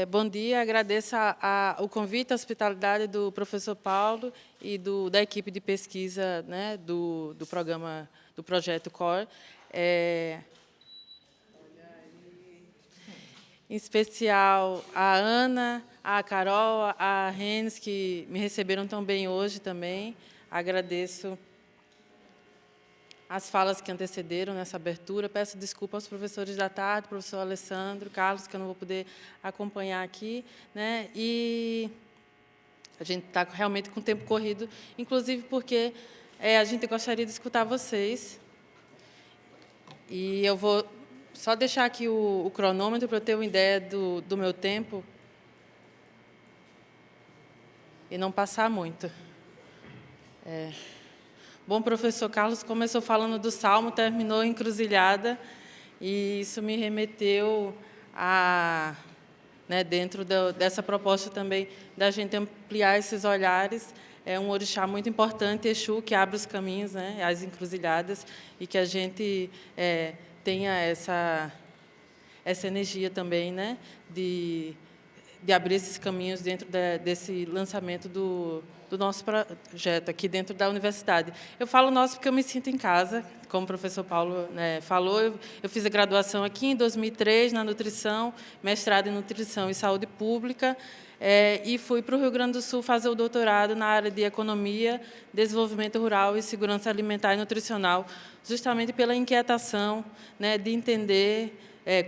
Bom dia, agradeço o convite, a hospitalidade do professor Paulo e da equipe de pesquisa, né, do programa, do projeto CORE. Em especial a Ana, a Carol, a Renes, que me receberam tão bem hoje também. Agradeço as falas que antecederam nessa abertura. Peço desculpa aos professores da tarde, professor Alessandro, Carlos, que eu não vou poder acompanhar aqui, né? E a gente está realmente com o tempo corrido, inclusive porque a gente gostaria de escutar vocês. E eu vou só deixar aqui o cronômetro para eu ter uma ideia do meu tempo e não passar muito. Bom, o professor Carlos começou falando do Salmo, terminou encruzilhada, e isso me remeteu a, né, dentro dessa proposta também, da gente ampliar esses olhares. É um orixá muito importante, Exu, que abre os caminhos, né, as encruzilhadas, e que a gente tenha essa energia também, né, de abrir esses caminhos dentro desse lançamento do nosso projeto aqui dentro da universidade. Eu falo nosso porque eu me sinto em casa, como o professor Paulo, né, falou. Eu fiz a graduação aqui em 2003 na nutrição, mestrado em nutrição e saúde pública, e fui para o Rio Grande do Sul fazer o doutorado na área de economia, desenvolvimento rural e segurança alimentar e nutricional, justamente pela inquietação, né, de entender,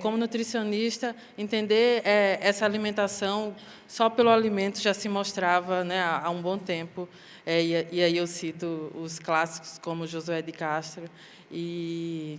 como nutricionista, entender essa alimentação só pelo alimento já se mostrava, né, há um bom tempo. E aí eu cito os clássicos como Josué de Castro, e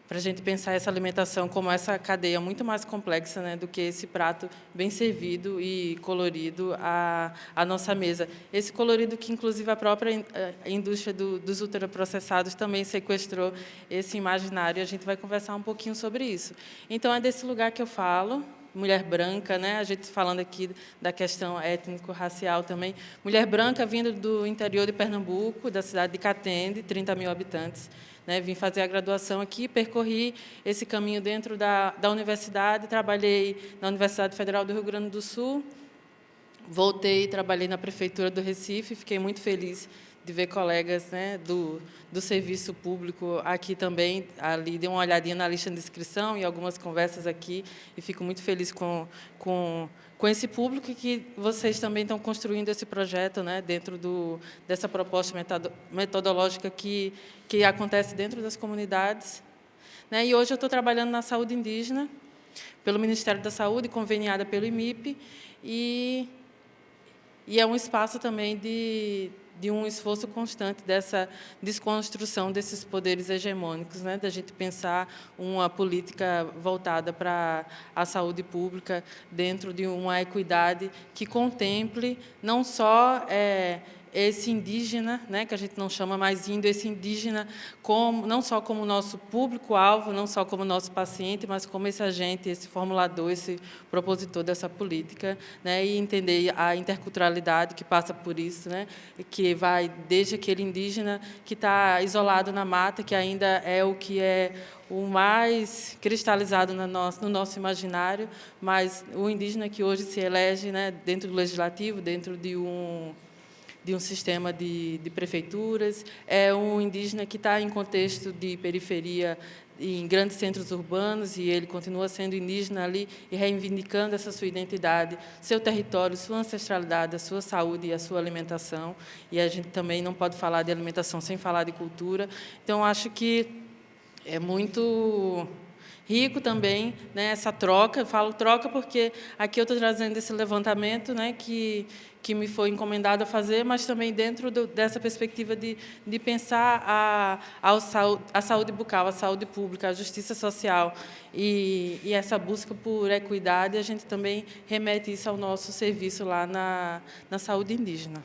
para a gente pensar essa alimentação como essa cadeia muito mais complexa, né, do que esse prato bem servido e colorido à nossa mesa. Esse colorido que, inclusive, a própria indústria dos ultraprocessados também sequestrou esse imaginário, e a gente vai conversar um pouquinho sobre isso. Então, é desse lugar que eu falo, mulher branca, né? A gente falando aqui da questão étnico-racial também. Mulher branca vindo do interior de Pernambuco, da cidade de Catende, 30 mil habitantes. Né, vim fazer a graduação aqui, percorri esse caminho dentro da universidade, trabalhei na Universidade Federal do Rio Grande do Sul, voltei e trabalhei na Prefeitura do Recife, fiquei muito feliz de ver colegas, né, do serviço público aqui também. Ali dei uma olhadinha na lista de inscrição e algumas conversas aqui, e fico muito feliz com esse público, que vocês também estão construindo esse projeto, né, dentro dessa proposta metodológica que acontece dentro das comunidades. Né, e hoje eu estou trabalhando na saúde indígena, pelo Ministério da Saúde, conveniada pelo IMIP, e é um espaço também de um esforço constante dessa desconstrução desses poderes hegemônicos, né? Da gente pensar uma política voltada para a saúde pública dentro de uma equidade que contemple não só esse indígena, né, que a gente não chama mais índio, esse indígena não só como nosso público-alvo, não só como nosso paciente, mas como esse agente, esse formulador, esse propositor dessa política, né, e entender a interculturalidade que passa por isso, né, que vai desde aquele indígena que está isolado na mata, que ainda é o que é o mais cristalizado no nosso imaginário, mas o indígena que hoje se elege, né, dentro do legislativo, dentro de um sistema de prefeituras, é um indígena que está em contexto de periferia, em grandes centros urbanos, e ele continua sendo indígena ali e reivindicando essa sua identidade, seu território, sua ancestralidade, a sua saúde e a sua alimentação. E a gente também não pode falar de alimentação sem falar de cultura. Então, acho que é muito rico também, né, essa troca. Eu falo troca porque aqui eu estou trazendo esse levantamento, né, que me foi encomendado a fazer, mas também dentro dessa perspectiva de pensar a saúde bucal, a saúde pública, a justiça social e essa busca por equidade. A gente também remete isso ao nosso serviço lá na saúde indígena.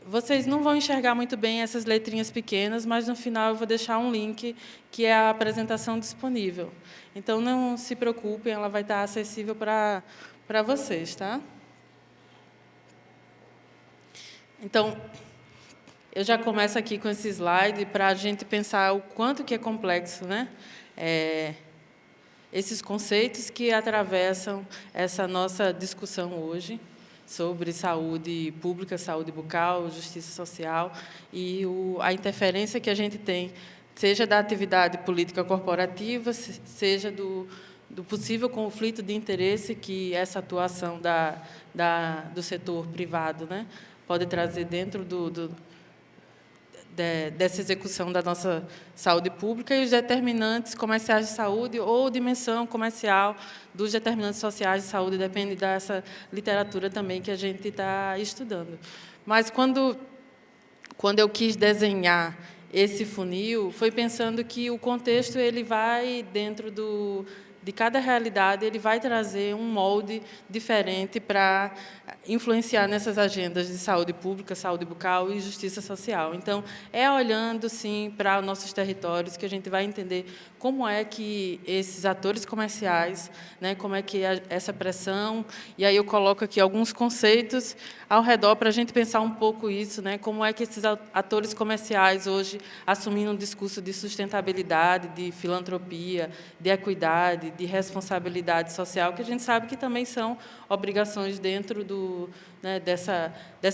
Vocês não vão enxergar muito bem essas letrinhas pequenas, mas, no final, eu vou deixar um link, que é a apresentação disponível. Então, não se preocupem, ela vai estar acessível para vocês, tá? Então, eu já começo aqui com esse slide para a gente pensar o quanto que é complexo, né? esses conceitos que atravessam essa nossa discussão hoje sobre saúde pública, saúde bucal, justiça social e a interferência que a gente tem, seja da atividade política corporativa, seja do possível conflito de interesse que essa atuação do setor privado, né, pode trazer dentro dessa execução da nossa saúde pública e os determinantes comerciais de saúde ou dimensão comercial dos determinantes sociais de saúde, depende dessa literatura também que a gente está estudando. Mas, quando eu quis desenhar esse funil, foi pensando que o contexto ele vai dentro de cada realidade, ele vai trazer um molde diferente para influenciar nessas agendas de saúde pública, saúde bucal e justiça social. Então, é olhando, sim, para nossos territórios que a gente vai entender como é que esses atores comerciais, né, como é que essa pressão, e aí eu coloco aqui alguns conceitos ao redor para a gente pensar um pouco isso, né, como é que esses atores comerciais hoje assumindo um discurso de sustentabilidade, de filantropia, de equidade, de responsabilidade social, que a gente sabe que também são obrigações dentro dessa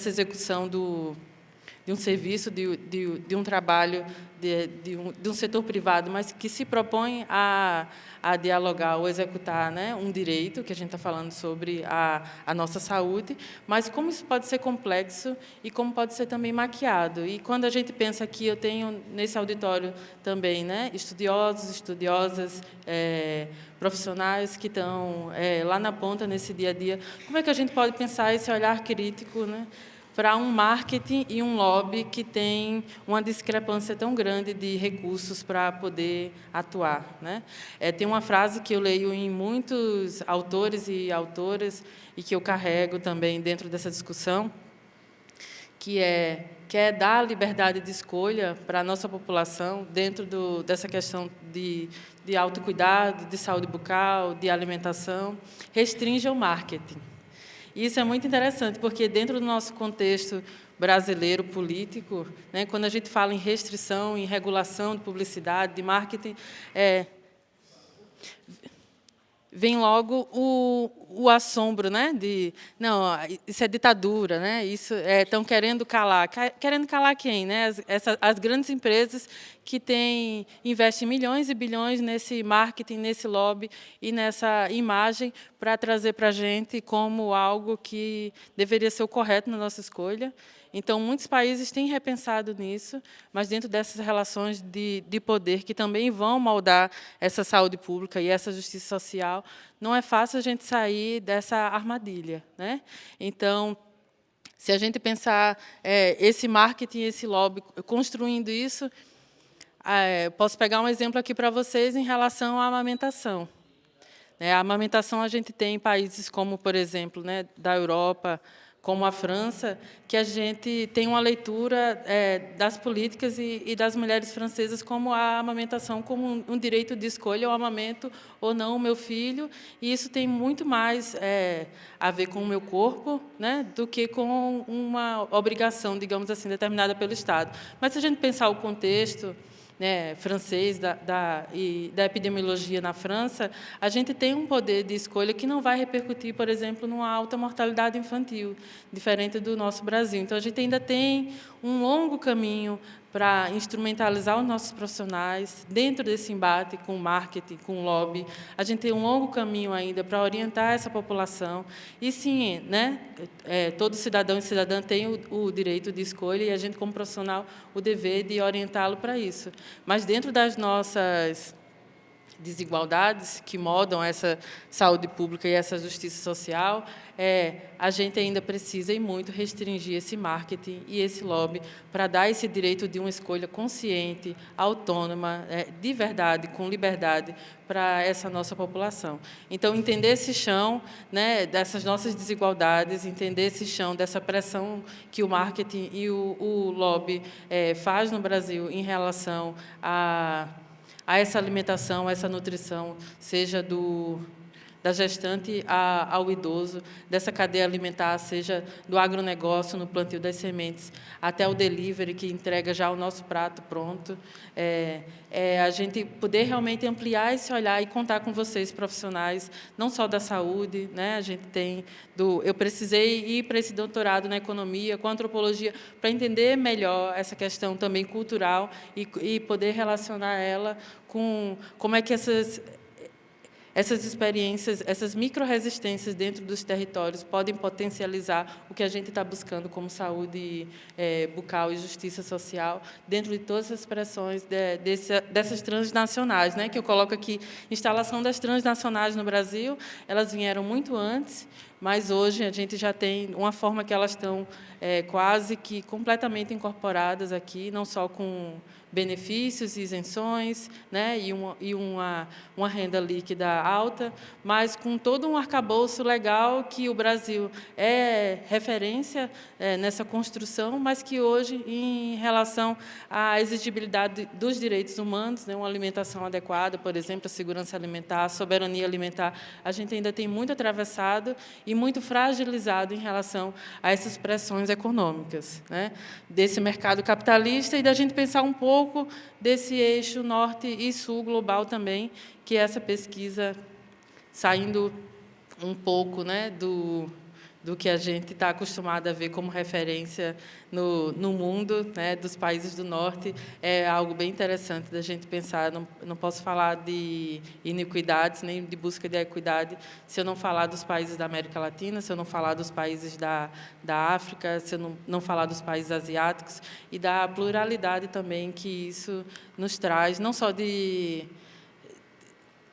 execução de um serviço, de um trabalho, de um setor privado, mas que se propõe a dialogar ou executar, né, um direito, que a gente está falando sobre a nossa saúde, mas como isso pode ser complexo e como pode ser também maquiado. E quando a gente pensa que eu tenho nesse auditório também, né, estudiosos, estudiosas, profissionais que estão lá na ponta nesse dia a dia, como é que a gente pode pensar esse olhar crítico, né, para um marketing e um lobby que tem uma discrepância tão grande de recursos para poder atuar, né? Tem uma frase que eu leio em muitos autores e autoras e que eu carrego também dentro dessa discussão, que é dar liberdade de escolha para a nossa população dentro dessa questão de autocuidado, de saúde bucal, de alimentação, restringe o marketing. E isso é muito interessante, porque dentro do nosso contexto brasileiro político, né, quando a gente fala em restrição, em regulação de publicidade, de marketing, vem logo o assombro, né? Não, isso é ditadura, né? Isso estão querendo calar. Querendo calar quem, né? As grandes empresas que investem milhões e bilhões nesse marketing, nesse lobby e nessa imagem para trazer para a gente como algo que deveria ser o correto na nossa escolha. Então, muitos países têm repensado nisso, mas dentro dessas relações de poder que também vão moldar essa saúde pública e essa justiça social, não é fácil a gente sair dessa armadilha, né? Então, se a gente pensar esse marketing, esse lobby, construindo isso, posso pegar um exemplo aqui para vocês em relação à amamentação. A amamentação a gente tem em países como, por exemplo, né, da Europa, como a França, que a gente tem uma leitura das políticas e das mulheres francesas como a amamentação como um direito de escolha, eu amamento ou não o meu filho, e isso tem muito mais a ver com o meu corpo, né, do que com uma obrigação, digamos assim, determinada pelo Estado. Mas, se a gente pensar o contexto, né, francês da epidemiologia na França, a gente tem um poder de escolha que não vai repercutir, por exemplo, numa alta mortalidade infantil, diferente do nosso Brasil. Então, a gente ainda tem um longo caminho para instrumentalizar os nossos profissionais dentro desse embate com o marketing, com o lobby. A gente tem um longo caminho ainda para orientar essa população. E, sim, né, todo cidadão e cidadã tem o direito de escolha e a gente, como profissional, o dever de orientá-lo para isso. Mas, dentro das nossas desigualdades que modam essa saúde pública e essa justiça social, a gente ainda precisa e muito restringir esse marketing e esse lobby para dar esse direito de uma escolha consciente, autônoma, de verdade, com liberdade, para essa nossa população. Então, entender esse chão, né, dessas nossas desigualdades, entender esse chão dessa pressão que o marketing e o lobby faz no Brasil em relação a essa alimentação, a essa nutrição, seja da gestante ao idoso, dessa cadeia alimentar, seja do agronegócio, no plantio das sementes, até o delivery, que entrega já o nosso prato pronto. A gente poder realmente ampliar esse olhar e contar com vocês, profissionais, não só da saúde, né? A gente tem eu precisei ir para esse doutorado na economia, com antropologia, para entender melhor essa questão também cultural e poder relacionar ela com como é que essas experiências, essas micro-resistências dentro dos territórios podem potencializar o que a gente está buscando como saúde bucal e justiça social, dentro de todas as expressões dessas transnacionais, né, que eu coloco aqui. Instalação das transnacionais no Brasil, elas vieram muito antes, mas hoje a gente já tem uma forma que elas estão quase que completamente incorporadas aqui, não só com benefícios e isenções, né, e uma renda líquida alta, mas com todo um arcabouço legal que o Brasil é referência nessa construção, mas que hoje, em relação à exigibilidade dos direitos humanos, né, uma alimentação adequada, por exemplo, a segurança alimentar, a soberania alimentar, a gente ainda tem muito atravessado e muito fragilizado em relação a essas pressões econômicas, né, desse mercado capitalista e da gente pensar um pouco desse eixo norte e sul global também, que é essa pesquisa saindo um pouco, né, do que a gente está acostumado a ver como referência no mundo, né, dos países do norte, é algo bem interessante da gente pensar. Não posso falar de iniquidades, nem de busca de equidade, se eu não falar dos países da América Latina, se eu não falar dos países da África, se eu não falar dos países asiáticos, e da pluralidade também que isso nos traz, não só de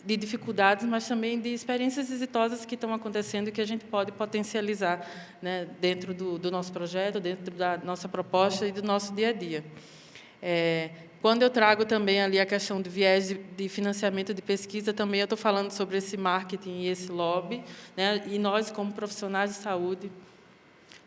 dificuldades, mas também de experiências exitosas que estão acontecendo e que a gente pode potencializar, né, dentro do nosso projeto, dentro da nossa proposta e do nosso dia a dia. Quando eu trago também ali a questão do viés de financiamento de pesquisa, também eu estou falando sobre esse marketing e esse lobby, né, e nós, como profissionais de saúde,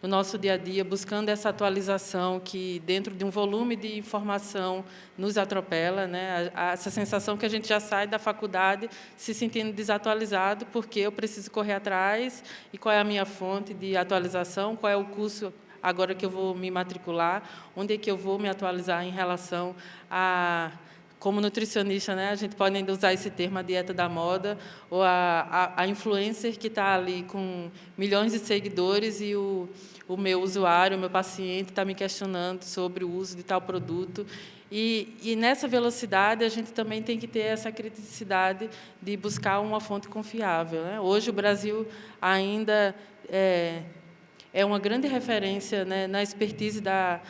no nosso dia a dia, buscando essa atualização que, dentro de um volume de informação, nos atropela, né? Essa sensação que a gente já sai da faculdade se sentindo desatualizado, porque eu preciso correr atrás, e qual é a minha fonte de atualização, qual é o curso agora que eu vou me matricular, onde é que eu vou me atualizar em relação a... Como nutricionista, né, a gente pode ainda usar esse termo, a dieta da moda, ou a influencer que está ali com milhões de seguidores e o meu usuário, o meu paciente, está me questionando sobre o uso de tal produto. E nessa velocidade, a gente também tem que ter essa criticidade de buscar uma fonte confiável, né? Hoje, o Brasil ainda é uma grande referência, né, na expertise da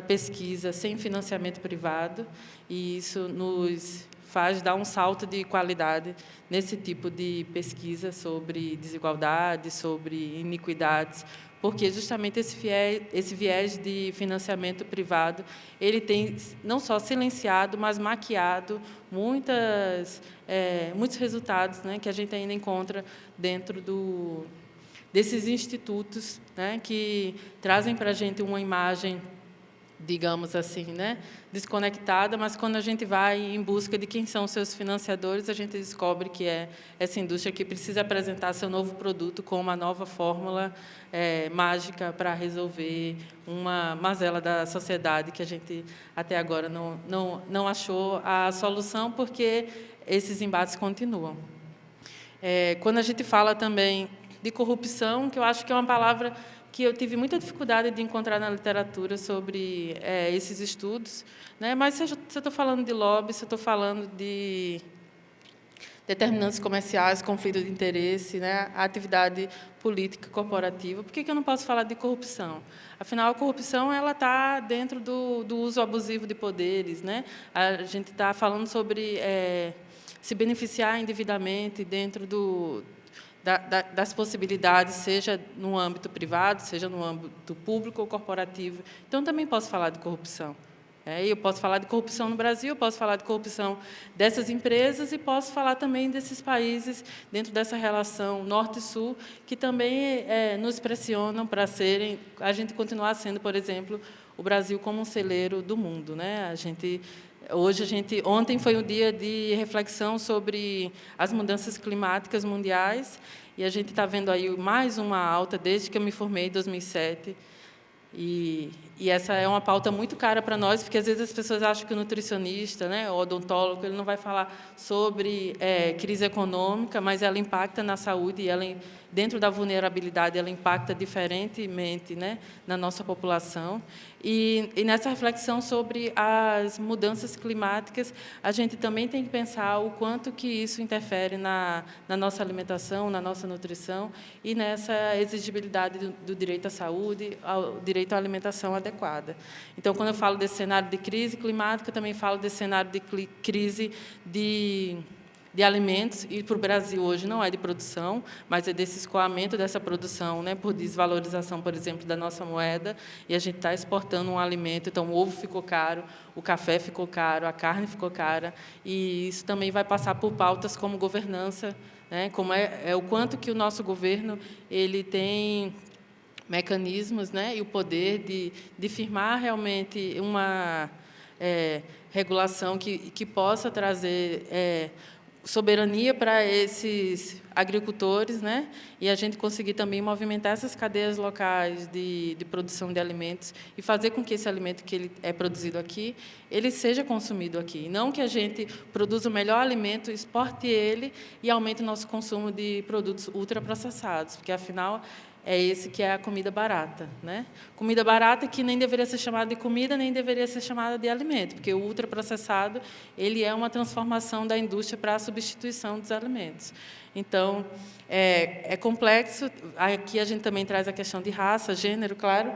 pesquisa sem financiamento privado, e isso nos faz dar um salto de qualidade nesse tipo de pesquisa sobre desigualdade, sobre iniquidades, porque justamente esse viés de financiamento privado, ele tem não só silenciado, mas maquiado muitos resultados, né, que a gente ainda encontra dentro desses institutos, né, que trazem para a gente uma imagem, digamos assim, né, desconectada, mas quando a gente vai em busca de quem são seus financiadores, a gente descobre que é essa indústria que precisa apresentar seu novo produto com uma nova fórmula mágica para resolver uma mazela da sociedade que a gente até agora não achou a solução, porque esses embates continuam. Quando a gente fala também de corrupção, que eu acho que é uma palavra que eu tive muita dificuldade de encontrar na literatura sobre esses estudos, né? Mas se eu estou falando de lobby, se eu estou falando de determinantes comerciais, conflito de interesse, né? A atividade política corporativa, por que eu não posso falar de corrupção? Afinal, a corrupção ela está dentro do uso abusivo de poderes, né? A gente está falando sobre se beneficiar indevidamente dentro das possibilidades, seja no âmbito privado, seja no âmbito público ou corporativo. Então, também posso falar de corrupção. Eu posso falar de corrupção no Brasil, posso falar de corrupção dessas empresas e posso falar também desses países, dentro dessa relação norte-sul, que também nos pressionam para a gente continuar sendo, por exemplo, o Brasil como um celeiro do mundo, né? A gente Ontem foi um dia de reflexão sobre as mudanças climáticas mundiais, e a gente está vendo aí mais uma alta desde que eu me formei em 2007. E essa é uma pauta muito cara para nós, porque às vezes as pessoas acham que o nutricionista, né, o odontólogo, ele não vai falar sobre crise econômica, mas ela impacta na saúde, e ela, dentro da vulnerabilidade, ela impacta diferentemente, né, na nossa população. E nessa reflexão sobre as mudanças climáticas, a gente também tem que pensar o quanto que isso interfere na nossa alimentação, na nossa nutrição, e nessa exigibilidade do direito à saúde, ao direito à alimentação adequada. Então, quando eu falo desse cenário de crise climática, eu também falo desse cenário de crise de alimentos, e para o Brasil hoje não é de produção, mas é desse escoamento dessa produção, né, por desvalorização, por exemplo, da nossa moeda, e a gente está exportando um alimento, então o ovo ficou caro, o café ficou caro, a carne ficou cara, e isso também vai passar por pautas como governança, né, como o quanto que o nosso governo ele tem mecanismos, né, e o poder de firmar realmente uma regulação que possa trazer soberania para esses agricultores, né? E a gente conseguir também movimentar essas cadeias locais de produção de alimentos e fazer com que esse alimento que ele é produzido aqui, ele seja consumido aqui. Não que a gente produza o melhor alimento, exporte ele e aumente o nosso consumo de produtos ultraprocessados, porque, afinal, é esse que é a comida barata, né? Comida barata que nem deveria ser chamada de comida, nem deveria ser chamada de alimento, porque o ultraprocessado ele é uma transformação da indústria para a substituição dos alimentos. Então, é complexo. Aqui a gente também traz a questão de raça, gênero, claro,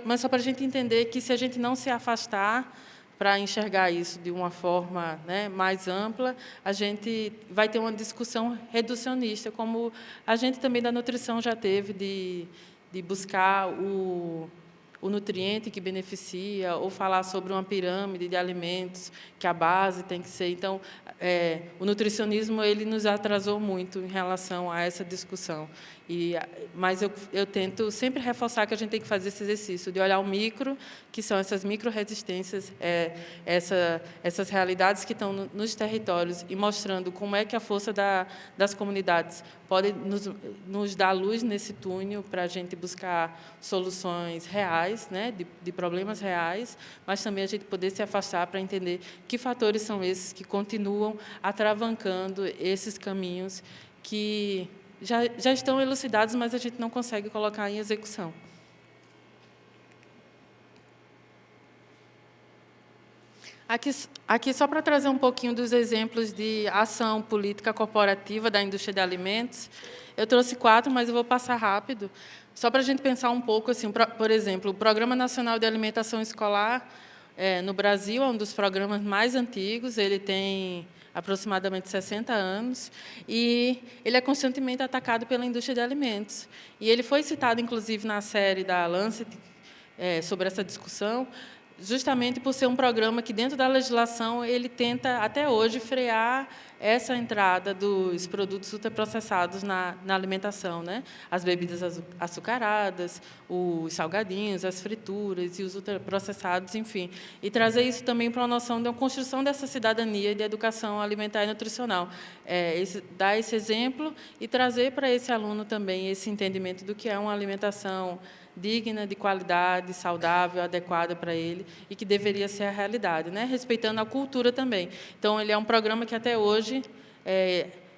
mas só para a gente entender que, se a gente não se afastar para enxergar isso de uma forma, né, mais ampla, a gente vai ter uma discussão reducionista, como a gente também da nutrição já teve, de buscar o nutriente que beneficia, ou falar sobre uma pirâmide de alimentos, que a base tem que ser. Então, o nutricionismo ele nos atrasou muito em relação a essa discussão. Mas eu tento sempre reforçar que a gente tem que fazer esse exercício de olhar o micro, que são essas micro-resistências, essas realidades que estão nos territórios, e mostrando como é que a força das comunidades pode nos dar luz nesse túnel para a gente buscar soluções reais, né, de problemas reais, mas também a gente poder se afastar para entender que fatores são esses que continuam atravancando esses caminhos que já estão elucidados, mas a gente não consegue colocar em execução. Aqui só para trazer um pouquinho dos exemplos de ação política corporativa da indústria de alimentos. Eu trouxe 4, mas eu vou passar rápido, só para a gente pensar um pouco. Assim, por exemplo, o Programa Nacional de Alimentação Escolar, no Brasil, é um dos programas mais antigos, ele tem aproximadamente 60 anos, e ele é constantemente atacado pela indústria de alimentos. E ele foi citado, inclusive, na série da Lancet, sobre essa discussão, justamente por ser um programa que, dentro da legislação, ele tenta, até hoje, frear essa entrada dos produtos ultraprocessados na alimentação, né? As bebidas açucaradas, os salgadinhos, as frituras e os ultraprocessados, enfim. E trazer isso também para uma noção de uma construção dessa cidadania de educação alimentar e nutricional. Dar esse exemplo e trazer para esse aluno também esse entendimento do que é uma alimentação digna, de qualidade, saudável, adequada para ele, e que deveria ser a realidade, né? Respeitando a cultura também. Então, ele é um programa que, até hoje,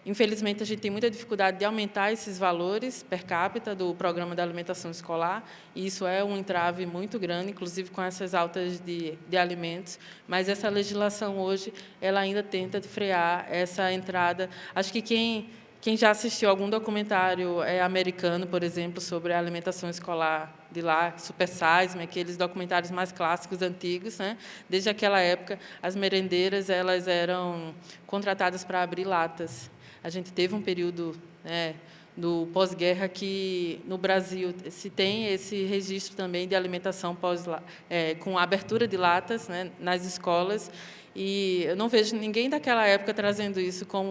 infelizmente, a gente tem muita dificuldade de aumentar esses valores per capita do programa da alimentação escolar, e isso é um entrave muito grande, inclusive com essas altas de alimentos, mas essa legislação hoje ela ainda tenta frear essa entrada. Acho que quem já assistiu algum documentário americano, por exemplo, sobre a alimentação escolar de lá, Super Size Me, aqueles documentários mais clássicos, antigos, né? Desde aquela época, as merendeiras elas eram contratadas para abrir latas. A gente teve um período, do pós-guerra, que no Brasil se tem esse registro também de alimentação com a abertura de latas, né, nas escolas. E eu não vejo ninguém daquela época trazendo isso como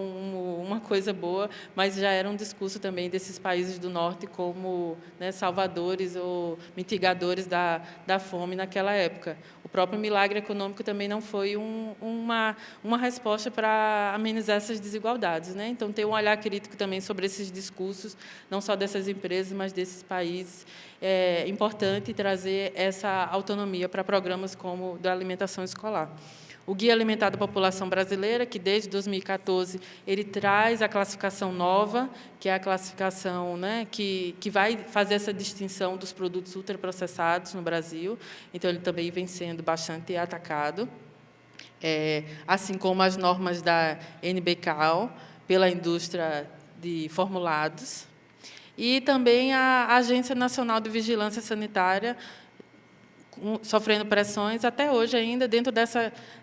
uma coisa boa, mas já era um discurso também desses países do norte como, né, salvadores ou mitigadores da fome naquela época. O próprio milagre econômico também não foi uma resposta para amenizar essas desigualdades, né? Então, ter um olhar crítico também sobre esses discursos, não só dessas empresas, mas desses países. É importante trazer essa autonomia para programas como da alimentação escolar. O Guia Alimentar da População Brasileira, que desde 2014 ele traz a classificação nova, que é a classificação, né, que vai fazer essa distinção dos produtos ultraprocessados no Brasil. Então, ele também vem sendo bastante atacado, assim como as normas da NBCAL pela indústria de formulados. E também a Agência Nacional de Vigilância Sanitária, sofrendo pressões até hoje ainda dentro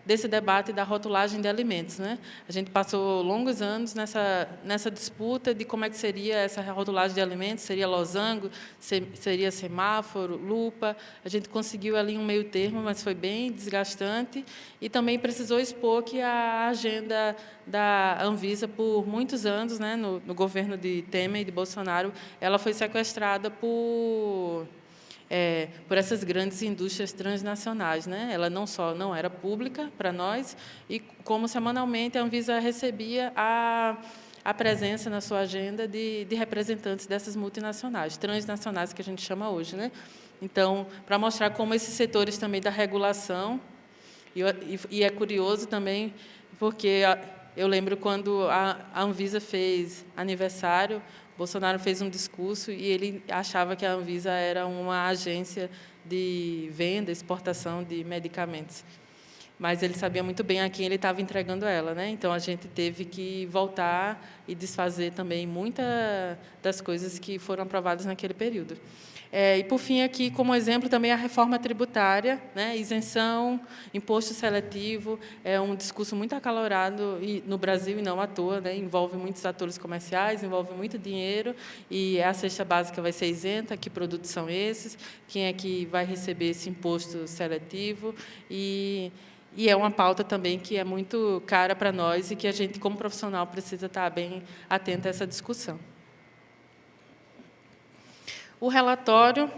desse debate da rotulagem de alimentos, né? A gente passou longos anos nessa disputa de como é que seria essa rotulagem de alimentos, seria losango, seria semáforo, lupa. A gente conseguiu ali um meio termo, mas foi bem desgastante, e também precisou expor que a agenda da Anvisa, por muitos anos, né, no governo de Temer e de Bolsonaro, ela foi sequestrada por essas grandes indústrias transnacionais, né? Ela não era pública para nós, e como semanalmente a Anvisa recebia a presença na sua agenda de representantes dessas multinacionais, transnacionais, que a gente chama hoje, né? Então, para mostrar como esses setores também da regulação, e é curioso também, porque eu lembro quando a Anvisa fez aniversário, Bolsonaro fez um discurso e ele achava que a Anvisa era uma agência de venda, exportação de medicamentos. Mas ele sabia muito bem a quem ele estava entregando ela, né? Então, a gente teve que voltar e desfazer também muitas das coisas que foram aprovadas naquele período. E, por fim, aqui, como exemplo, também a reforma tributária, né? Isenção, imposto seletivo, é um discurso muito acalorado no Brasil, e não à toa, né? Envolve muitos atores comerciais, envolve muito dinheiro, e a cesta básica vai ser isenta. Que produtos são esses? Quem é que vai receber esse imposto seletivo? E é uma pauta também que é muito cara para nós e que a gente, como profissional, precisa estar bem atento a essa discussão. O relatório,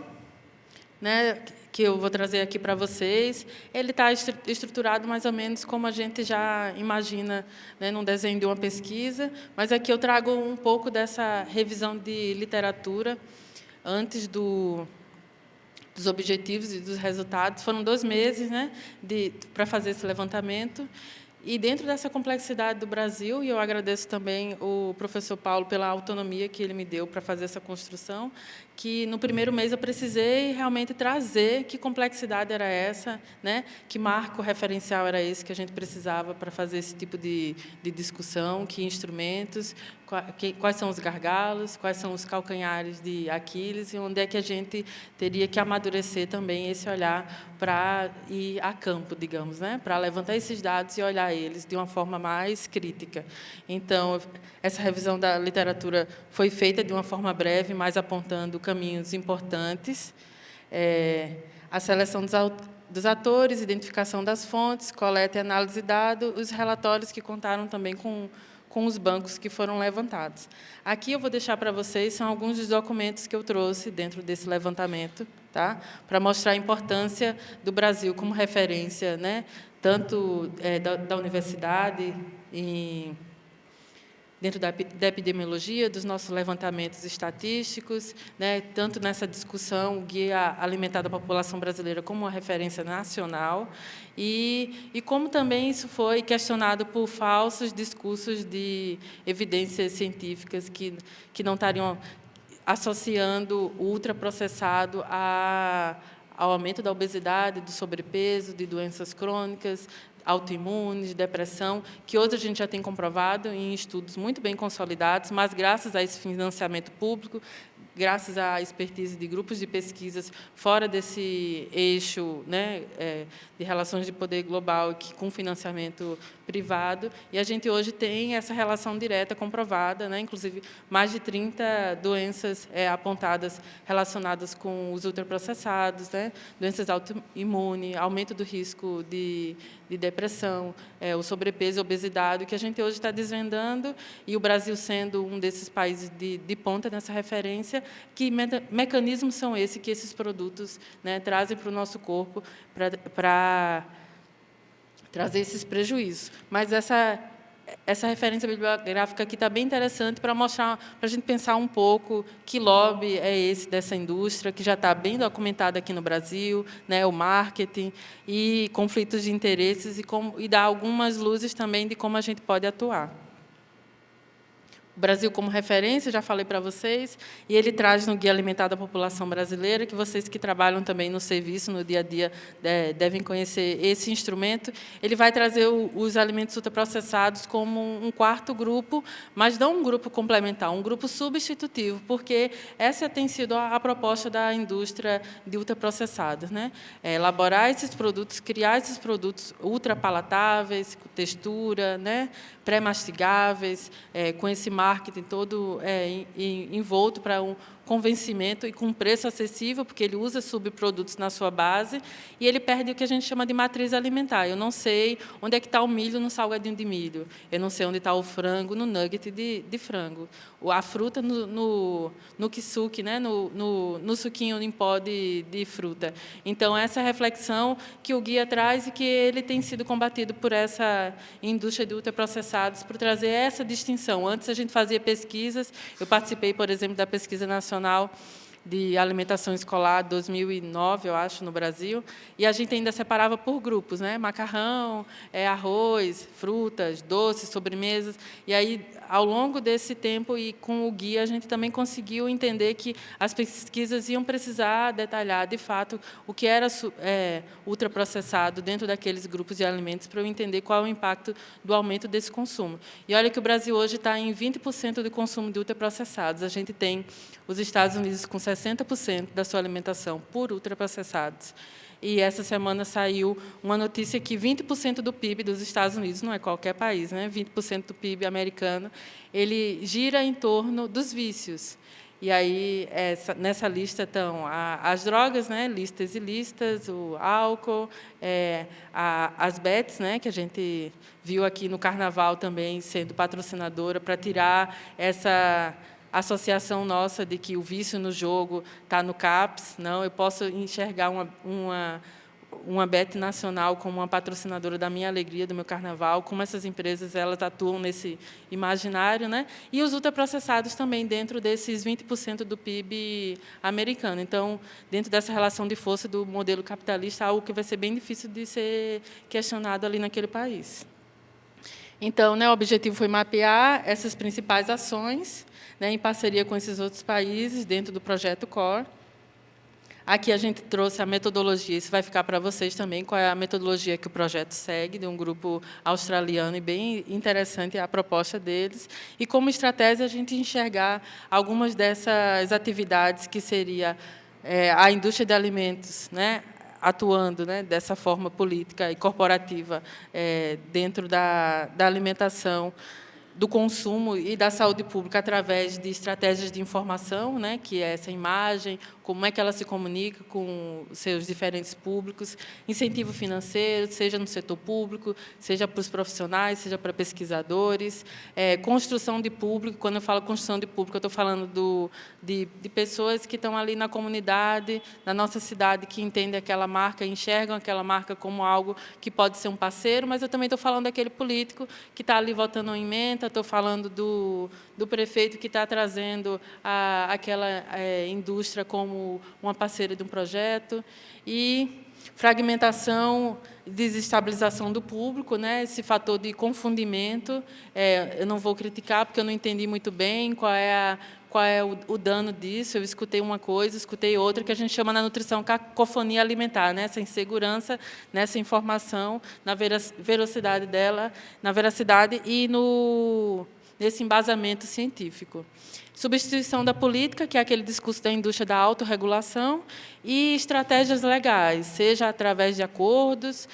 né, que eu vou trazer aqui para vocês, ele está estruturado mais ou menos como a gente já imagina, né, num desenho de uma pesquisa, mas aqui eu trago um pouco dessa revisão de literatura antes dos objetivos e dos resultados. Foram 2 meses, né, para fazer esse levantamento. E, dentro dessa complexidade do Brasil, e eu agradeço também o professor Paulo pela autonomia que ele me deu para fazer essa construção, que, no primeiro mês, eu precisei realmente trazer que complexidade era essa, né? Que marco referencial era esse que a gente precisava para fazer esse tipo de discussão, que instrumentos, quais são os gargalos, quais são os calcanhares de Aquiles, e onde é que a gente teria que amadurecer também esse olhar para ir a campo, digamos, né? Para levantar esses dados e olhar eles de uma forma mais crítica. Então, essa revisão da literatura foi feita de uma forma breve, mas apontando caminhos importantes. A seleção dos atores, identificação das fontes, coleta e análise de dados, os relatórios que contaram também com os bancos que foram levantados. Aqui eu vou deixar para vocês, são alguns dos documentos que eu trouxe dentro desse levantamento, tá? Para mostrar a importância do Brasil como referência, né? Tanto da universidade, dentro da epidemiologia, dos nossos levantamentos estatísticos, né, tanto nessa discussão, o Guia Alimentar da População Brasileira como uma referência nacional, e como também isso foi questionado por falsos discursos de evidências científicas que não estariam associando o ultraprocessado ao aumento da obesidade, do sobrepeso, de doenças crônicas, autoimunes, depressão, que hoje a gente já tem comprovado em estudos muito bem consolidados, mas, graças a esse financiamento público, graças à expertise de grupos de pesquisas fora desse eixo, né, de relações de poder global, com financiamento privado, e a gente hoje tem essa relação direta comprovada, né, inclusive mais de 30 doenças apontadas relacionadas com os ultraprocessados, né, doenças autoimunes, aumento do risco de depressão, o sobrepeso e obesidade, que a gente hoje está desvendando, e o Brasil sendo um desses países de ponta nessa referência, que mecanismos são esses que esses produtos, né, trazem para o nosso corpo para trazer esses prejuízos. Mas essa referência bibliográfica aqui está bem interessante para mostrar, para a gente pensar um pouco que lobby é esse dessa indústria, que já está bem documentado aqui no Brasil, né, o marketing e conflitos de interesses, e dar algumas luzes também de como a gente pode atuar. O Brasil como referência, já falei para vocês, e ele traz no Guia Alimentar da População Brasileira, que vocês que trabalham também no serviço, no dia a dia, devem conhecer esse instrumento. Ele vai trazer os alimentos ultraprocessados como um quarto grupo, mas não um grupo complementar, um grupo substitutivo, porque essa tem sido a proposta da indústria de ultraprocessados, né? Elaborar esses produtos, criar esses produtos ultrapalatáveis, com textura, né? Pré-mastigáveis, com esse marketing todo envolto para um convencimento e com preço acessível, porque ele usa subprodutos na sua base, e ele perde o que a gente chama de matriz alimentar. Eu não sei onde é que está o milho no salgadinho de milho, eu não sei onde está o frango no nugget de frango, a fruta no kisuke, né? no suquinho em pó de fruta. Então, essa reflexão que o guia traz e que ele tem sido combatido por essa indústria de ultraprocessados, por trazer essa distinção. Antes, a gente fazia pesquisas, eu participei, por exemplo, da pesquisa nacional de alimentação escolar 2009, eu acho, no Brasil, e a gente ainda separava por grupos, né? Macarrão, arroz, frutas, doces, sobremesas. E aí, ao longo desse tempo e com o guia, a gente também conseguiu entender que as pesquisas iam precisar detalhar, de fato, o que era ultraprocessado dentro daqueles grupos de alimentos, para eu entender qual é o impacto do aumento desse consumo. E olha que o Brasil hoje está em 20% de consumo de ultraprocessados. A gente tem os Estados Unidos com 60% da sua alimentação por ultraprocessados. E essa semana saiu uma notícia que 20% do PIB dos Estados Unidos, não é qualquer país, né? 20% do PIB americano, ele gira em torno dos vícios. E aí, nessa lista estão as drogas, né? Listas ilícitas, o álcool, as bets, né? Que a gente viu aqui no Carnaval também sendo patrocinadora para tirar essa associação nossa de que o vício no jogo está no CAPS. Não, eu posso enxergar uma Bet Nacional como uma patrocinadora da minha alegria, do meu carnaval, como essas empresas elas atuam nesse imaginário, né? E os ultraprocessados também dentro desses 20% do PIB americano. Então, dentro dessa relação de força do modelo capitalista, algo que vai ser bem difícil de ser questionado ali naquele país. Então, né, o objetivo foi mapear essas principais ações, né, em parceria com esses outros países, dentro do projeto CORE. Aqui a gente trouxe a metodologia, isso vai ficar para vocês também, qual é a metodologia que o projeto segue, de um grupo australiano, e bem interessante a proposta deles, e como estratégia a gente enxergar algumas dessas atividades que seria a indústria de alimentos, né, atuando, né, dessa forma política e corporativa dentro da alimentação, do consumo e da saúde pública através de estratégias de informação, né, que é essa imagem, como é que ela se comunica com seus diferentes públicos, incentivo financeiro, seja no setor público, seja para os profissionais, seja para pesquisadores, construção de público. Quando eu falo construção de público, eu estou falando de pessoas que estão ali na comunidade, na nossa cidade, que entendem aquela marca, enxergam aquela marca como algo que pode ser um parceiro, mas eu também estou falando daquele político que está ali votando uma emenda, estou falando do prefeito que está trazendo aquela indústria como uma parceira de um projeto, e fragmentação, desestabilização do público, né? Esse fator de confundimento. Eu não vou criticar, porque eu não entendi muito bem qual é o dano disso. Eu escutei uma coisa, escutei outra, que a gente chama na nutrição cacofonia alimentar, né? Essa insegurança nessa informação, na veracidade dela, na veracidade e nesse embasamento científico. Substituição da política, que é aquele discurso da indústria da autorregulação, e estratégias legais, seja através de acordos,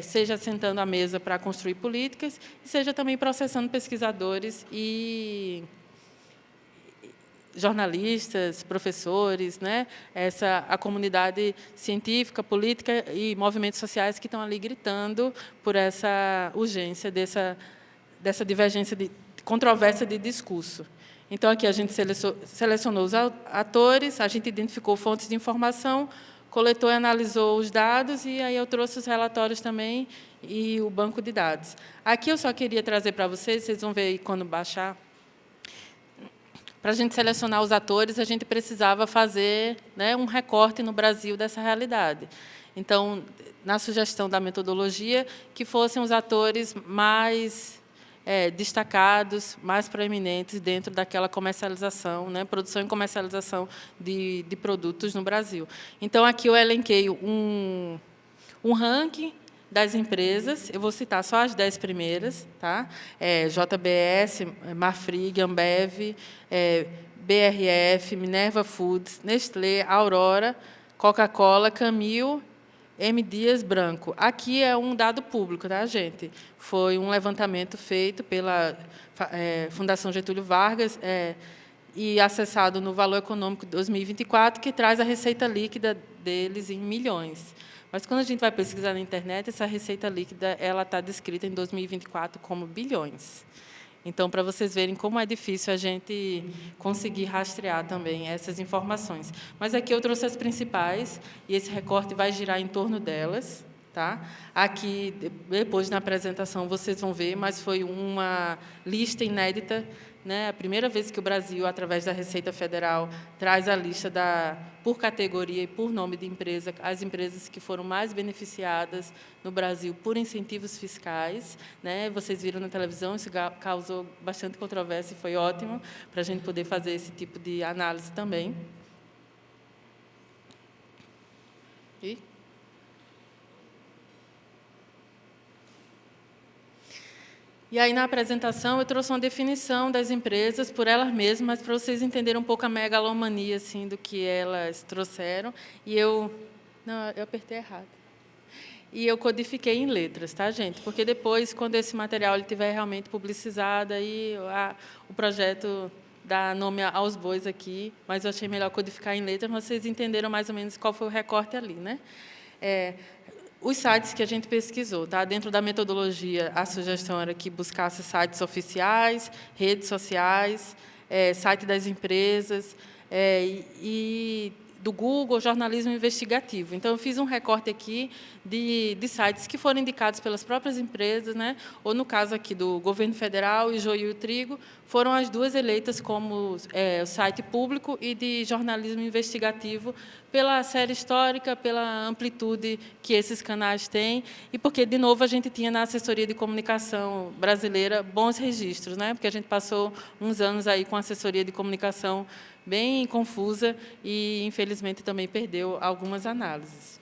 seja sentando à mesa para construir políticas, seja também processando pesquisadores e jornalistas, professores, né? A comunidade científica, política e movimentos sociais que estão ali gritando por essa urgência dessa divergência de controvérsia de discurso. Então, aqui a gente selecionou os atores, a gente identificou fontes de informação, coletou e analisou os dados, e aí eu trouxe os relatórios também e o banco de dados. Aqui eu só queria trazer para vocês vão ver aí quando baixar. Para a gente selecionar os atores, a gente precisava fazer, né, um recorte no Brasil dessa realidade. Então, na sugestão da metodologia, que fossem os atores mais destacados, mais proeminentes dentro daquela comercialização, né, produção e comercialização de produtos no Brasil. Então, aqui eu elenquei um ranking das empresas, eu vou citar só as 10 primeiras, tá? JBS, Marfrig, Ambev, BRF, Minerva Foods, Nestlé, Aurora, Coca-Cola, Camil, M. Dias Branco. Aqui é um dado público, tá, gente? Foi um levantamento feito pela Fundação Getúlio Vargas e acessado no Valor Econômico de 2024, que traz a receita líquida deles em milhões. Mas, quando a gente vai pesquisar na internet, essa receita líquida ela está descrita em 2024 como bilhões. Então, para vocês verem como é difícil a gente conseguir rastrear também essas informações. Mas aqui eu trouxe as principais, e esse recorte vai girar em torno delas. Tá? Aqui, depois, na apresentação, vocês vão ver, mas foi uma lista inédita, né? A primeira vez que o Brasil, através da Receita Federal, traz a lista por categoria e por nome de empresa, as empresas que foram mais beneficiadas no Brasil por incentivos fiscais, né? Vocês viram na televisão, isso causou bastante controvérsia e foi ótimo para a gente poder fazer esse tipo de análise também. E aí, na apresentação, eu trouxe uma definição das empresas por elas mesmas, para vocês entenderem um pouco a megalomania assim, do que elas trouxeram. E eu apertei errado. E eu codifiquei em letras, tá, gente? Porque depois, quando esse material ele estiver realmente publicizado, aí o projeto dá nome aos bois aqui, mas eu achei melhor codificar em letras, mas vocês entenderam mais ou menos qual foi o recorte ali, né? Os sites que a gente pesquisou, tá? Dentro da metodologia, a sugestão era que buscasse sites oficiais, redes sociais, site das empresas e do Google, jornalismo investigativo. Então, eu fiz um recorte aqui de sites que foram indicados pelas próprias empresas, né? Ou, no caso aqui do Governo Federal e Joio e o Trigo, foram as duas eleitas como o site público e de jornalismo investigativo pela série histórica, pela amplitude que esses canais têm e porque, de novo, a gente tinha na assessoria de comunicação brasileira bons registros, né? Porque a gente passou uns anos aí com assessoria de comunicação bem confusa e, infelizmente, também perdeu algumas análises.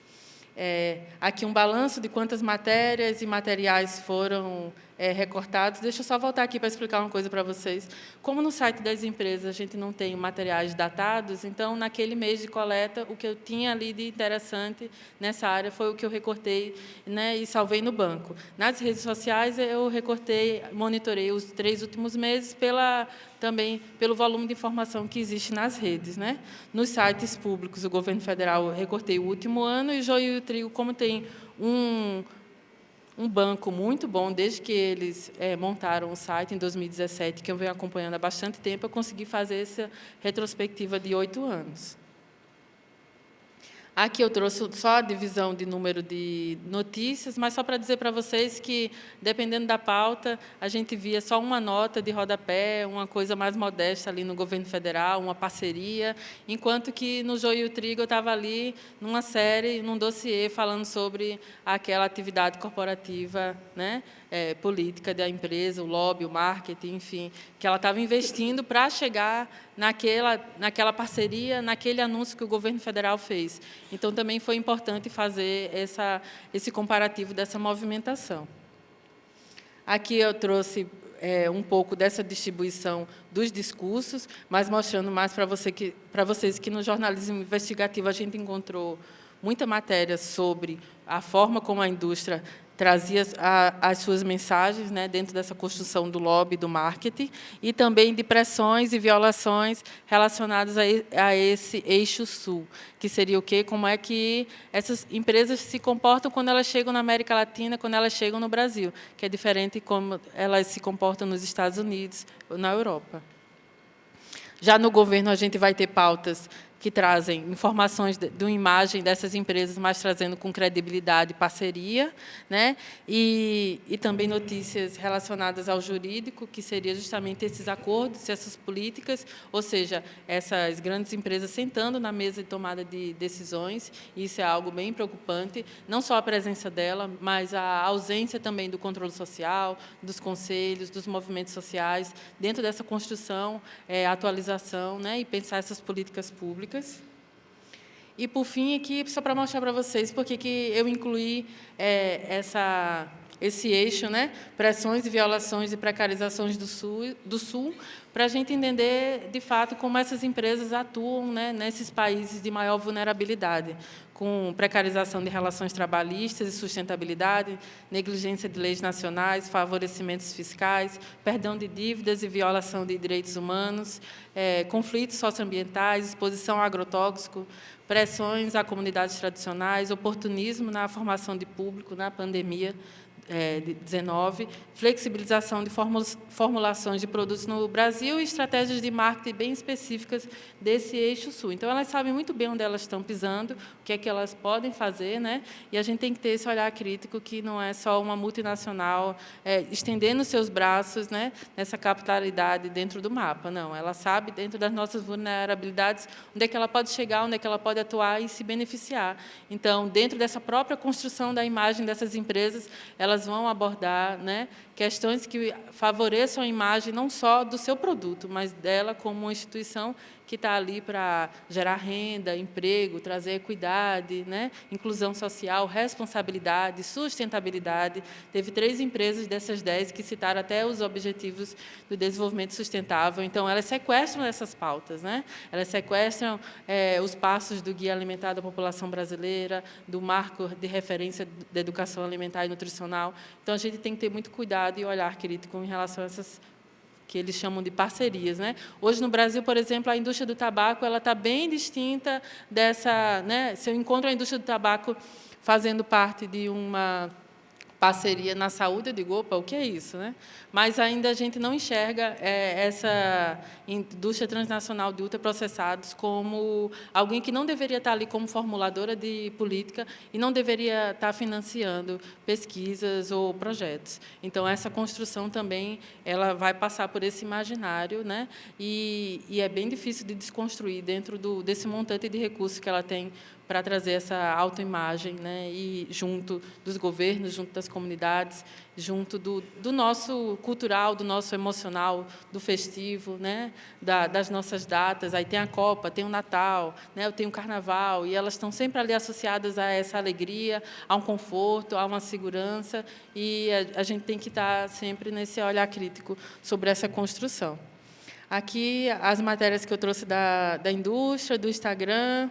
Aqui um balanço de quantas matérias e materiais foram recortados. Deixa eu só voltar aqui para explicar uma coisa para vocês. Como no site das empresas a gente não tem materiais datados, então, naquele mês de coleta, o que eu tinha ali de interessante nessa área foi o que eu recortei, né, e salvei no banco. Nas redes sociais, eu recortei, monitorei os 3 últimos meses também pelo volume de informação que existe nas redes, né? Nos sites públicos, o Governo Federal, eu recortei o último ano, e Joio e o Trigo, como tem um banco muito bom, desde que eles montaram o site em 2017, que eu venho acompanhando há bastante tempo, eu consegui fazer essa retrospectiva de 8 anos. Aqui eu trouxe só a divisão de número de notícias, mas só para dizer para vocês que, dependendo da pauta, a gente via só uma nota de rodapé, uma coisa mais modesta ali no Governo Federal, uma parceria, enquanto que no Joio e o Trigo eu estava ali numa série, num dossiê, falando sobre aquela atividade corporativa, né, política da empresa, o lobby, o marketing, enfim, que ela estava investindo para chegar naquela parceria, naquele anúncio que o Governo Federal fez. Então, também foi importante fazer esse comparativo dessa movimentação. Aqui eu trouxe um pouco dessa distribuição dos discursos, mas mostrando mais para vocês que no jornalismo investigativo a gente encontrou muita matéria sobre a forma como a indústria trazia as suas mensagens, né, dentro dessa construção do lobby, do marketing, e também de pressões e violações relacionadas a esse eixo sul, que seria o quê? Como é que essas empresas se comportam quando elas chegam na América Latina, quando elas chegam no Brasil, que é diferente de como elas se comportam nos Estados Unidos ou na Europa. Já no governo, a gente vai ter pautas que trazem informações de imagem dessas empresas, mas trazendo com credibilidade e parceria, né? E também notícias relacionadas ao jurídico, que seria justamente esses acordos, essas políticas, ou seja, essas grandes empresas sentando na mesa de tomada de decisões. Isso é algo bem preocupante, não só a presença dela, mas a ausência também do controle social, dos conselhos, dos movimentos sociais, dentro dessa construção, atualização, né? E pensar essas políticas públicas. E, por fim, aqui, só para mostrar para vocês por que eu incluí esse eixo, né? Pressões e violações e precarizações do Sul, para a gente entender, de fato, como essas empresas atuam, né, nesses países de maior vulnerabilidade, com precarização de relações trabalhistas e sustentabilidade, negligência de leis nacionais, favorecimentos fiscais, perdão de dívidas e violação de direitos humanos, conflitos socioambientais, exposição a agrotóxico, pressões a comunidades tradicionais, oportunismo na formação de público na pandemia de 19, flexibilização de formulações de produtos no Brasil e estratégias de marketing bem específicas desse eixo sul. Então, elas sabem muito bem onde elas estão pisando, o que é que elas podem fazer, né? E a gente tem que ter esse olhar crítico que não é só uma multinacional estendendo seus braços, né, nessa capitalidade dentro do mapa. Não, ela sabe, dentro das nossas vulnerabilidades, onde é que ela pode chegar, onde é que ela pode atuar e se beneficiar. Então, dentro dessa própria construção da imagem dessas empresas, elas vão abordar, né, questões que favoreçam a imagem não só do seu produto, mas dela como uma instituição que está ali para gerar renda, emprego, trazer equidade, né, inclusão social, responsabilidade, sustentabilidade. Teve 3 empresas dessas 10 que citaram até os objetivos do desenvolvimento sustentável. Então, elas sequestram essas pautas, né? Elas sequestram os passos do Guia Alimentar da População Brasileira, do marco de referência da educação alimentar e nutricional. Então, a gente tem que ter muito cuidado e olhar crítico em relação a essas que eles chamam de parcerias, né? Hoje, no Brasil, por exemplo, a indústria do tabaco ela está bem distinta dessa, né? Se eu encontro a indústria do tabaco fazendo parte de uma parceria na saúde, eu digo, opa, o que é isso, né? Mas ainda a gente não enxerga essa indústria transnacional de ultraprocessados como alguém que não deveria estar ali como formuladora de política e não deveria estar financiando pesquisas ou projetos. Então, essa construção também ela vai passar por esse imaginário, né? E é bem difícil de desconstruir dentro desse montante de recursos que ela tem para trazer essa autoimagem, né, e junto dos governos, junto das comunidades, junto do nosso cultural, do nosso emocional, do festivo, né, das nossas datas. Aí tem a Copa, tem o Natal, né, tem o Carnaval, e elas estão sempre ali associadas a essa alegria, a um conforto, a uma segurança, e a gente tem que estar sempre nesse olhar crítico sobre essa construção. Aqui, as matérias que eu trouxe da indústria, do Instagram.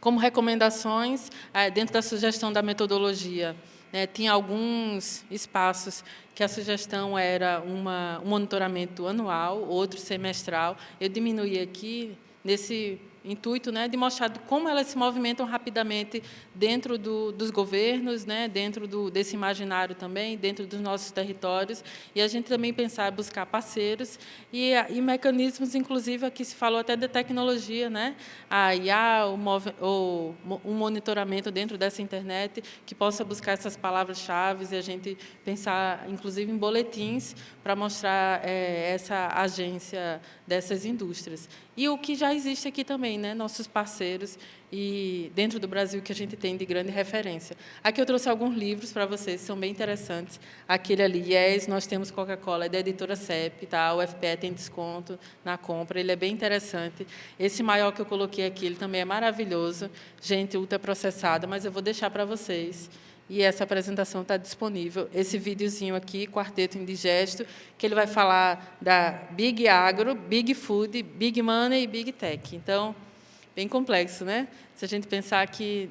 Como recomendações, dentro da sugestão da metodologia, né, tinha alguns espaços que a sugestão era um monitoramento anual, outro semestral. Eu diminuí aqui nesse intuito, né, de mostrar como elas se movimentam rapidamente dentro dos governos, né, dentro desse imaginário também, dentro dos nossos territórios, e a gente também pensar, buscar parceiros e mecanismos, inclusive, aqui se falou até de tecnologia, né, a IA, um monitoramento dentro dessa internet que possa buscar essas palavras-chave e a gente pensar, inclusive, em boletins para mostrar essa agência dessas indústrias. E o que já existe aqui também, né, nossos parceiros e dentro do Brasil que a gente tem de grande referência. Aqui eu trouxe alguns livros para vocês, são bem interessantes. Aquele ali, Yes, Nós Temos Coca-Cola, é da editora CEP, tá? O FPE tem desconto na compra, ele é bem interessante. Esse maior que eu coloquei aqui, ele também é maravilhoso, gente ultraprocessada, mas eu vou deixar para vocês. E essa apresentação está disponível. Esse videozinho aqui, Quarteto Indigesto, que ele vai falar da Big Agro, Big Food, Big Money e Big Tech. Então, bem complexo, né? Se a gente pensar que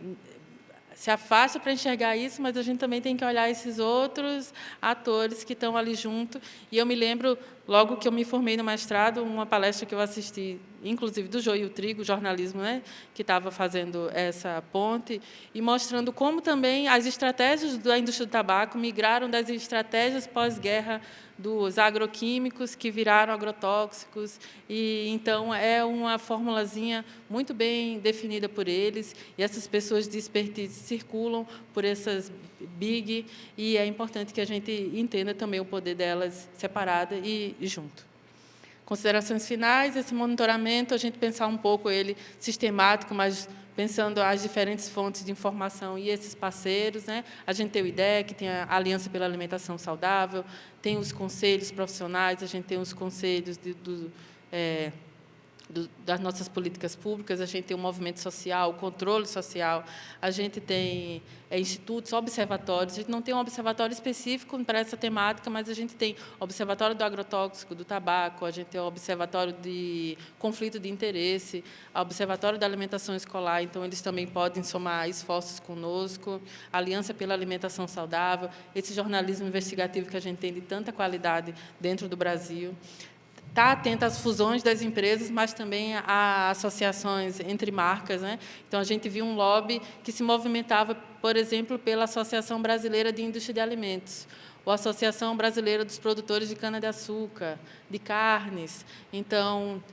se afasta para enxergar isso, mas a gente também tem que olhar esses outros atores que estão ali junto. E eu me lembro logo que eu me formei no mestrado, uma palestra que eu assisti, inclusive do Joio e o Trigo, jornalismo, né, que estava fazendo essa ponte, e mostrando como também as estratégias da indústria do tabaco migraram das estratégias pós-guerra dos agroquímicos, que viraram agrotóxicos, e então é uma formulazinha muito bem definida por eles, e essas pessoas de expertise circulam por essas big, e é importante que a gente entenda também o poder delas separada e junto. Considerações finais, esse monitoramento, a gente pensar um pouco ele sistemático, mas pensando as diferentes fontes de informação e esses parceiros, né? A gente tem o IDEC, tem a Aliança pela Alimentação Saudável, tem os conselhos profissionais, a gente tem os conselhos das nossas políticas públicas, a gente tem o movimento social, o controle social, a gente tem institutos, observatórios, a gente não tem um observatório específico para essa temática, mas a gente tem o observatório do agrotóxico, do tabaco, a gente tem o observatório de conflito de interesse, o observatório da alimentação escolar, então eles também podem somar esforços conosco, a Aliança pela Alimentação Saudável, esse jornalismo investigativo que a gente tem de tanta qualidade dentro do Brasil. Está atenta às fusões das empresas, mas também a associações entre marcas, né? Então, a gente viu um lobby que se movimentava, por exemplo, pela Associação Brasileira de Indústria de Alimentos, ou a Associação Brasileira dos Produtores de Cana-de-Açúcar, de carnes. Então,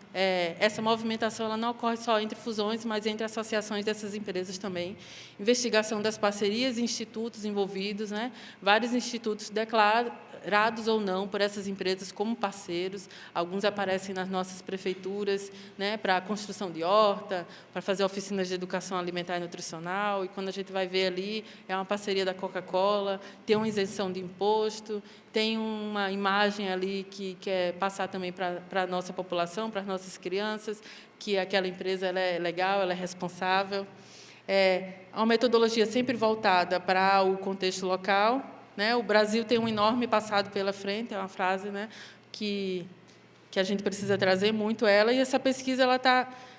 essa movimentação ela não ocorre só entre fusões, mas entre associações dessas empresas também. Investigação das parcerias e institutos envolvidos, né? Vários institutos declarados ou não por essas empresas como parceiros. Alguns aparecem nas nossas prefeituras, né, para a construção de horta, para fazer oficinas de educação alimentar e nutricional, e quando a gente vai ver ali, é uma parceria da Coca-Cola, tem uma isenção de imposto, tem uma imagem ali que quer passar também para a nossa população, para as nossas crianças, que aquela empresa ela é legal, ela é responsável. É uma metodologia sempre voltada para o contexto local, né? O Brasil tem um enorme passado pela frente, é uma frase, né, que a gente precisa trazer muito ela, e essa pesquisa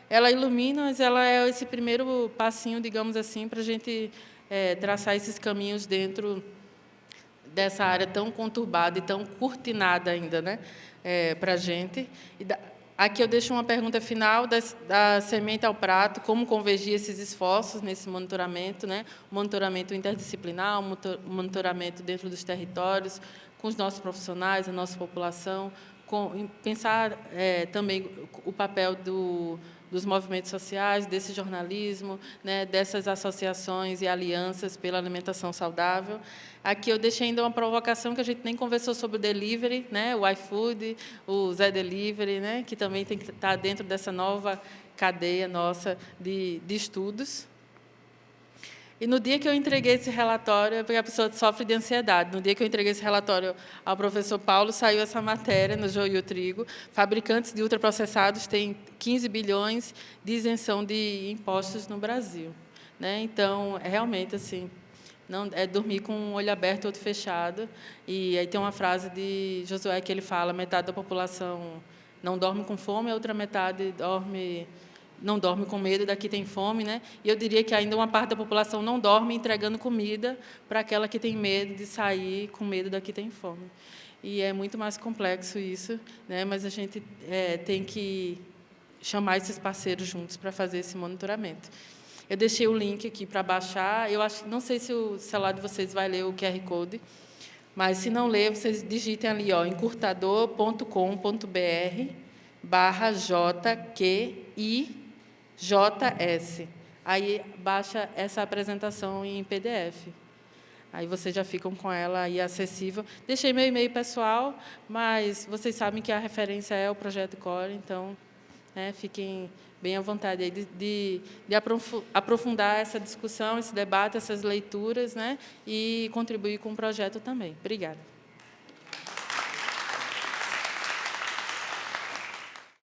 ela ilumina, mas ela é esse primeiro passinho, digamos assim, para a gente traçar esses caminhos dentro dessa área tão conturbada e tão cortinada ainda, né, para a gente. Aqui eu deixo uma pergunta final da semente ao prato, como convergir esses esforços nesse monitoramento, né? Monitoramento interdisciplinar, monitoramento dentro dos territórios, com os nossos profissionais, a nossa população, pensar também o papel dos movimentos sociais, desse jornalismo, né, dessas associações e alianças pela alimentação saudável. Aqui eu deixei ainda uma provocação que a gente nem conversou sobre o delivery, né, o iFood, o Zé Delivery, né, que também tem que estar dentro dessa nova cadeia nossa de estudos. E no dia que eu entreguei esse relatório, porque a pessoa sofre de ansiedade, no dia que eu entreguei esse relatório ao professor Paulo, saiu essa matéria no Joio e o Trigo, fabricantes de ultraprocessados têm 15 bilhões de isenção de impostos no Brasil, né? Então, realmente, assim, não é dormir com um olho aberto e outro fechado. E aí tem uma frase de Josué que ele fala: metade da população não dorme com fome, a outra metade não dorme com medo, daqui tem fome, né? E eu diria que ainda uma parte da população não dorme entregando comida para aquela que tem medo de sair com medo, daqui tem fome. E é muito mais complexo isso, né? Mas a gente tem que chamar esses parceiros juntos para fazer esse monitoramento. Eu deixei o link aqui para baixar. Eu acho, não sei se o celular de vocês vai ler o QR Code, mas se não ler, vocês digitem ali, ó, encurtador.com.br/JQIJS. Aí baixa essa apresentação em PDF. Aí vocês já ficam com ela aí acessível. Deixei meu e-mail pessoal, mas vocês sabem que a referência é o Projeto Core, então, fiquem bem à vontade aí de aprofundar essa discussão, esse debate, essas leituras, né, e contribuir com o projeto também. Obrigada.